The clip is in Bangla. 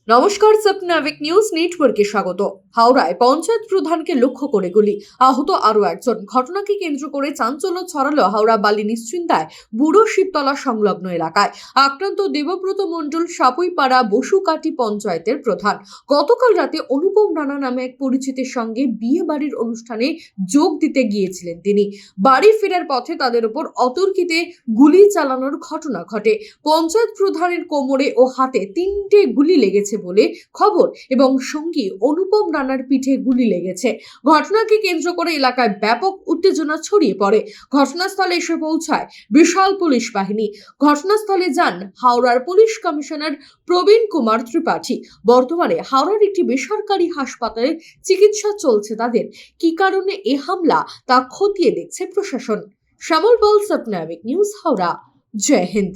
নমস্কার, স্বপ্নাবিক নিউজ নেটওয়ার্কে স্বাগত। হাওড়ায় পঞ্চায়েত প্রধানকে লক্ষ্য করে গুলি, আহত আরো একজন। ঘটনাকে কেন্দ্র করে চাঞ্চল্য ছড়ালো হাওড়া বালি নিশ্চিন্তায় বুড়ো শিবতলা সংলগ্ন এলাকায়। আক্রান্ত দেবব্রত মণ্ডল সাপুইপাড়া বসুকাটি পঞ্চায়েতের প্রধান। গতকাল রাতে অনুপম রানা নামে এক পরিচিতের সঙ্গে বিয়ে বাড়ির অনুষ্ঠানে যোগ দিতে গিয়েছিলেন তিনি। বাড়ি ফেরার পথে তাদের উপর অতর্কিতে গুলি চালানোর ঘটনা ঘটে। পঞ্চায়েত প্রধানের কোমরে ও হাতে 3টে গুলি লেগেছে বলে খবর এবং সঙ্গী অনুপম রানার পিঠে গুলি লেগেছে। ঘটনাকে কেন্দ্র করে এলাকায় ব্যাপক উত্তেজনা ছড়িয়ে পড়ে। ঘটনাস্থলে এসে পৌঁছায় বিশাল পুলিশ বাহিনী। ঘটনাস্থলে যান হাওড়ার পুলিশ কমিশনার প্রবীণ কুমার ত্রিপাঠী। বর্তমানে হাওড়ার একটি বেসরকারি হাসপাতালে চিকিৎসা চলছে তাদের। কি কারণে এ হামলা তা খতিয়ে দেখছে প্রশাসন। শ্যামল পাল, স্বপ্নাবিক নিউজ, হাওড়া। জয় হিন্দ।